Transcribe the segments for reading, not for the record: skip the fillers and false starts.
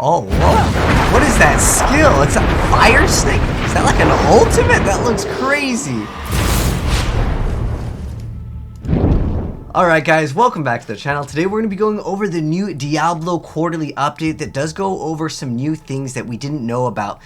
Oh, whoa. What is that skill? It's a fire snake? Is that like an ultimate? That looks crazy. Alright guys, welcome back to the channel. Today we're going to be going over the new Diablo quarterly update that does go over some new things that we didn't know about.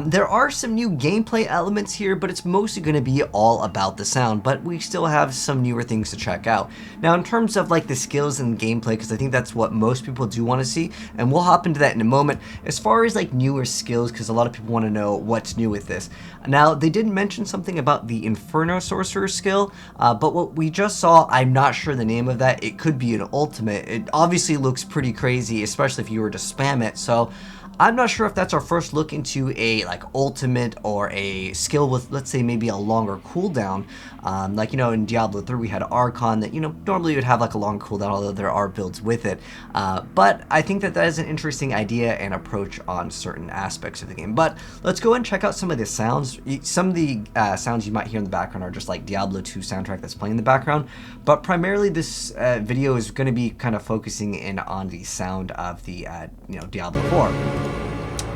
There are some new gameplay elements here, but it's mostly going to be all about the sound, but we still have some newer things to check out. Now in terms of like the skills and gameplay, because I think that's what most people do want to see, and we'll hop into that in a moment. As far as like newer skills, because a lot of people want to know what's new with this. Now they did mention something about the Inferno Sorcerer skill, but what we just saw, I'm not sure the name of that. It could be an ultimate. It obviously looks pretty crazy, especially if you were to spam it, so I'm not sure if that's our first look into a like ultimate or a skill with, let's say, maybe a longer cooldown. Like, you know, in Diablo 3 we had Archon that, you know, normally would have like a long cooldown, although there are builds with it. But I think that that is an interesting idea and approach on certain aspects of the game. But let's go and check out some of the sounds. Some of the sounds you might hear in the background are just like Diablo 2 soundtrack that's playing in the background. But primarily this video is going to be kind of focusing in on the sound of the, you know, Diablo 4.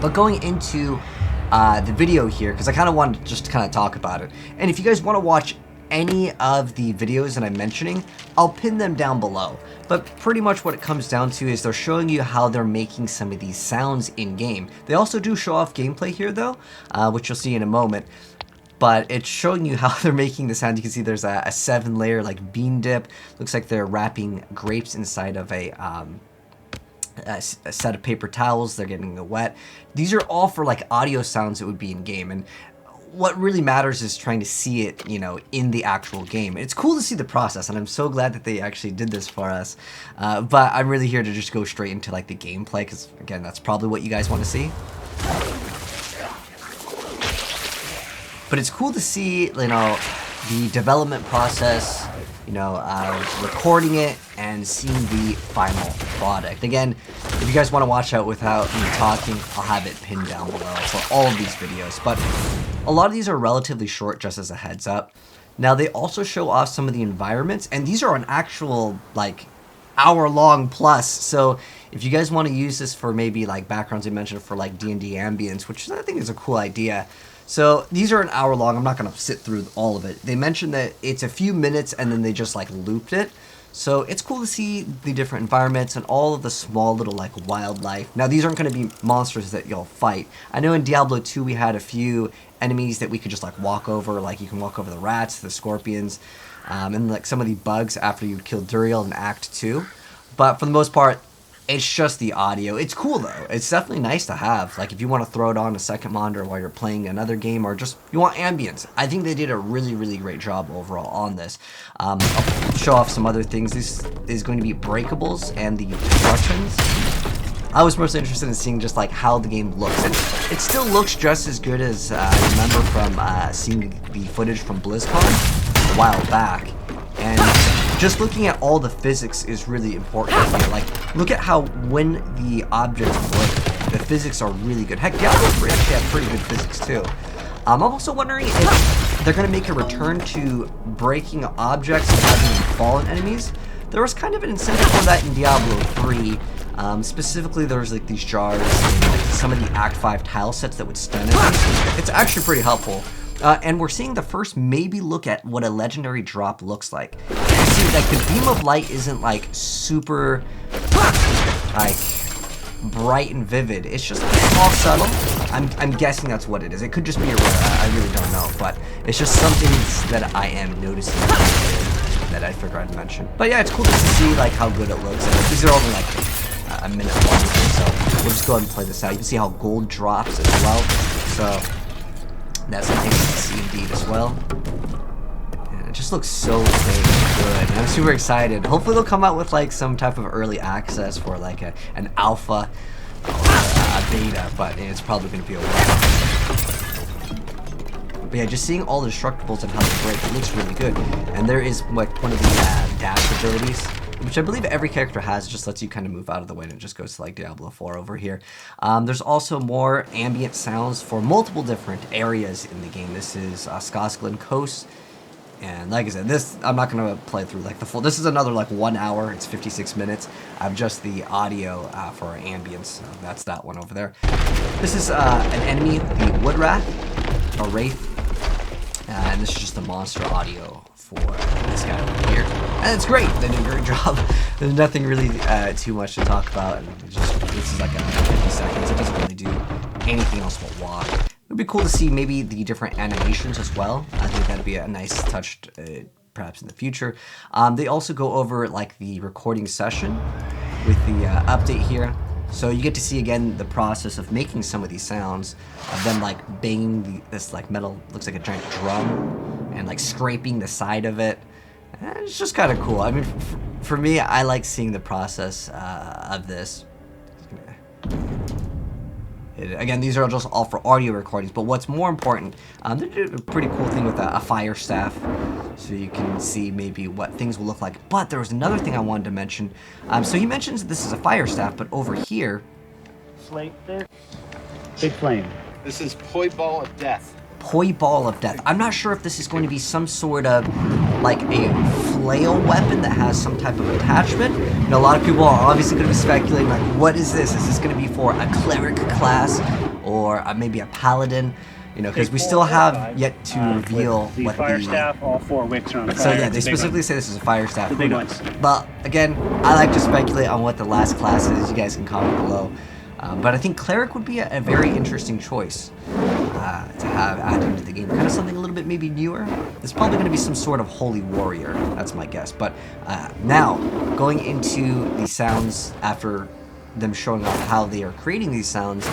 But going into the video here, because I kind of wanted to just kind of talk about it. And if you guys want to watch any of the videos that I'm mentioning, I'll pin them down below. But pretty much what it comes down to is they're showing you how they're making some of these sounds in-game. They also do show off gameplay here though, which you'll see in a moment. But it's showing you how they're making the sound. You can see there's a 7-layer like bean dip. Looks like they're wrapping grapes inside of a set of paper towels. They're getting it wet. These are all for like audio sounds that would be in game, and what really matters is trying to see it, you know, in the actual game. It's cool to see the process, and I'm so glad that they actually did this for us. But I'm really here to just go straight into like the gameplay, because again, that's probably what you guys want to see. But it's cool to see, you know, the development process, you know, recording it and seeing the final product. Again, if you guys want to watch out without me talking, I'll have it pinned down below for all of these videos. But a lot of these are relatively short, just as a heads up. Now, they also show off some of the environments, and these are an actual, like, hour-long plus. So if you guys want to use this for maybe, like, backgrounds I mentioned for, like, D&D ambience, which I think is a cool idea. So these are an hour long. I'm not going to sit through all of it. They mentioned that it's a few minutes and then they just like looped it. So it's cool to see the different environments and all of the small little like wildlife. Now these aren't going to be monsters that you'll fight. I know in Diablo 2 we had a few enemies that we could just like walk over. Like you can walk over the rats, the scorpions, and like some of the bugs after you kill Duriel in Act 2. But for the most part, it's just the audio. It's cool though. It's definitely nice to have. Like if you want to throw it on a second monitor while you're playing another game, or just you want ambience. I think they did a really, really great job overall on this. I'll show off some other things. This is going to be Breakables and the destructions. I was mostly interested in seeing just like how the game looks. It still looks just as good as I remember from seeing the footage from BlizzCon a while back. And just looking at all the physics is really important here. Like, look at how when the objects work, the physics are really good. Heck, Diablo 3 actually had pretty good physics too. I'm also wondering if they're going to make a return to breaking objects and having them fall on enemies. There was kind of an incentive for that in Diablo 3. Specifically, there was like these jars and like, some of the Act 5 tile sets that would stun enemies. It's actually pretty helpful. And we're seeing the first maybe look at what a legendary drop looks like. You see, like the beam of light isn't like super like bright and vivid. It's just all subtle. I'm guessing that's what it is. It could just be a I really don't know, but it's just something that I am noticing that I figured I'd mention. But yeah, it's cool to see like how good it looks. And these are only like a minute long, so we'll just go ahead and play this out. You can see how gold drops as well. So that's something you can see indeed as well. And it just looks so good. I'm super excited. Hopefully they'll come out with like some type of early access for like an alpha or a beta, but it's probably going to be a while. But yeah, just seeing all the destructibles and how they break, it looks really good. And there is like one of the dash abilities, which I believe every character has. It just lets you kind of move out of the way, and it just goes to like Diablo 4 over here. There's also more ambient sounds for multiple different areas in the game. This is Skosglen Coast. And like I said, this, I'm not going to play through like the full, this is another like 1 hour, it's 56 minutes of just the audio for our ambience. So that's that one over there. This is an enemy, the Woodwrath, or Wraith, and this is just the monster audio for this guy over here. And it's great, they did a great job. There's nothing really too much to talk about, and just, this is like a 50 seconds, it doesn't really do anything else but walk. It would be cool to see maybe the different animations as well. I think that'd be a nice touch, perhaps in the future. They also go over like the recording session with the update here. So you get to see again the process of making some of these sounds, of them like banging this like metal, looks like a giant drum, and like scraping the side of it. And it's just kind of cool. I mean, for me, I like seeing the process of this. Again, these are just all for audio recordings, but what's more important, they did a pretty cool thing with a fire staff, so you can see maybe what things will look like. But there was another thing I wanted to mention. So he mentions this is a fire staff, but over here... Big flame. This is P.O Ball of Death. P.O Ball of Death. I'm not sure if this is going to be some sort of like a flail weapon that has some type of attachment. You know, a lot of people are obviously going to be speculating like, what is this? Is this going to be for a cleric class or maybe a paladin? You know, because we still have yet to reveal what the fire staff. All 4 wicks are on fire. So yeah, they specifically say this is a fire staff. The big ones. But again, I like to speculate on what the last class is. You guys can comment below. But I think cleric would be a very interesting choice to have added into the game. Kind of something a little bit maybe newer. It's probably going to be some sort of holy warrior. That's my guess. But now, going into the sounds after them showing off how they are creating these sounds,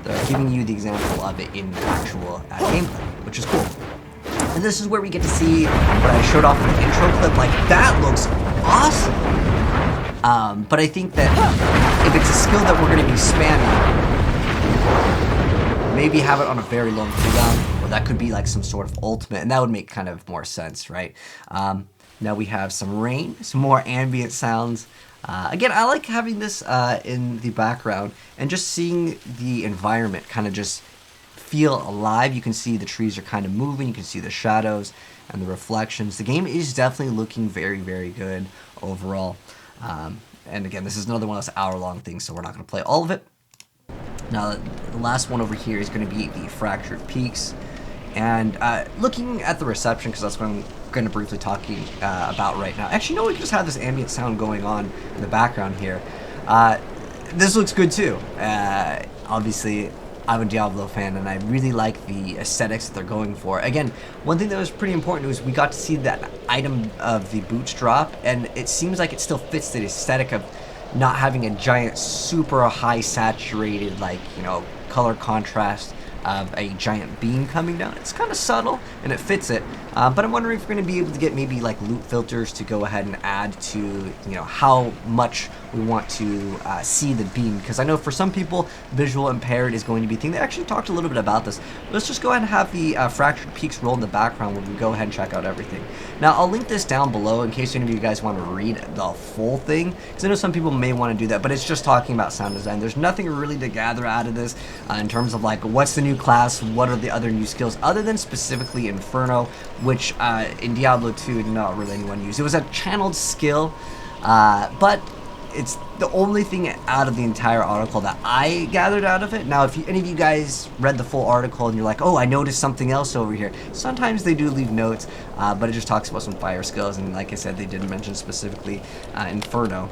they're giving you the example of it in actual gameplay, which is cool. And this is where we get to see what I showed off in the intro clip. Like, that looks awesome! But I think that if it's a skill that we're going to be spamming, maybe have it on a very long cooldown, or that could be like some sort of ultimate, and that would make kind of more sense, right? Now we have some rain, some more ambient sounds. Again, I like having this in the background, and just seeing the environment kind of just feel alive. You can see the trees are kind of moving, you can see the shadows and the reflections. The game is definitely looking very, very good overall. And again, this is another one of those hour-long things, so we're not going to play all of it. Now, the last one over here is going to be the Fractured Peaks. And looking at the reception, because that's what I'm going to briefly talking about right now. Actually, no, we just have this ambient sound going on in the background here. This looks good too. Obviously, I'm a Diablo fan, and I really like the aesthetics that they're going for. Again, one thing that was pretty important was we got to see that item of the boots drop, and it seems like it still fits the aesthetic of not having a giant, super high saturated, like, you know, color contrast of a giant beam coming down. It's kind of subtle, and it fits it. But I'm wondering if we're going to be able to get maybe like loot filters to go ahead and add to, you know, how much we want to see the beam. Because I know for some people, visual impaired is going to be a thing. They actually talked a little bit about this. Let's just go ahead and have the Fractured Peaks roll in the background when we go ahead and check out everything. Now, I'll link this down below in case any of you guys want to read the full thing, because I know some people may want to do that, but it's just talking about sound design. There's nothing really to gather out of this in terms of like what's the new class, what are the other new skills, other than specifically Inferno, which in Diablo 2 not really anyone used. It was a channeled skill, but it's the only thing out of the entire article that I gathered out of it. Now, if any of you guys read the full article and you're like, oh, I noticed something else over here, sometimes they do leave notes, but it just talks about some fire skills, and like I said, they didn't mention specifically Inferno.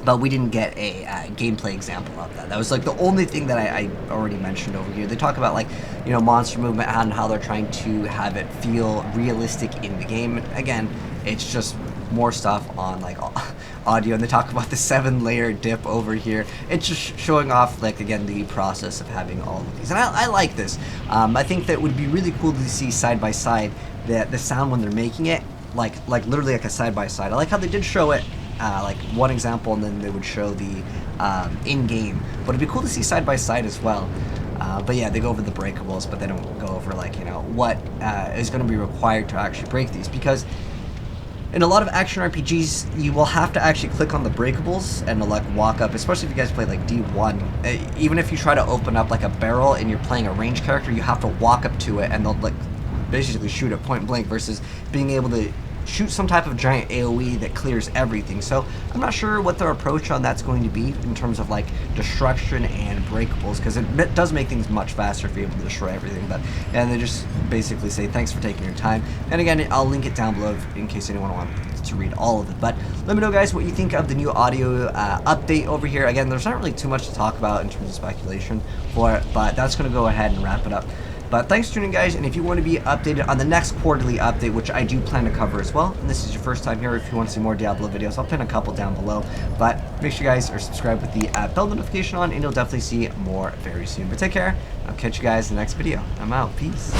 But we didn't get a gameplay example of that. That was like the only thing that I already mentioned over here. They talk about like, you know, monster movement and how they're trying to have it feel realistic in the game. Again, it's just more stuff on like audio, and they talk about the 7-layer dip over here. It's just showing off, like, again, the process of having all of these, and I like this. I think that would be really cool to see side by side the sound when they're making it, like literally like a side by side. I like how they did show it. Like one example, and then they would show the in-game. But it'd be cool to see side by side as well. But yeah, they go over the breakables, but they don't go over, like, you know, what is going to be required to actually break these. Because in a lot of action RPGs, you will have to actually click on the breakables and like walk up, especially if you guys play like D1. Even if you try to open up like a barrel and you're playing a ranged character, you have to walk up to it, and they'll like basically shoot at point blank versus being able to shoot some type of giant AoE that clears everything. So I'm not sure what their approach on that's going to be in terms of like destruction and breakables, because it does make things much faster if you're able to destroy everything. But and they just basically say thanks for taking your time. And again, I'll link it down below in case anyone wants to read all of it. But let me know, guys, what you think of the new audio update over here. Again, there's not really too much to talk about in terms of speculation for it, but that's going to go ahead and wrap it up. But thanks for tuning in, guys, and if you want to be updated on the next quarterly update, which I do plan to cover as well, and this is your first time here, if you want to see more Diablo videos, I'll pin a couple down below. But make sure you guys are subscribed with the bell notification on, and you'll definitely see more very soon. But take care. I'll catch you guys in the next video. I'm out. Peace.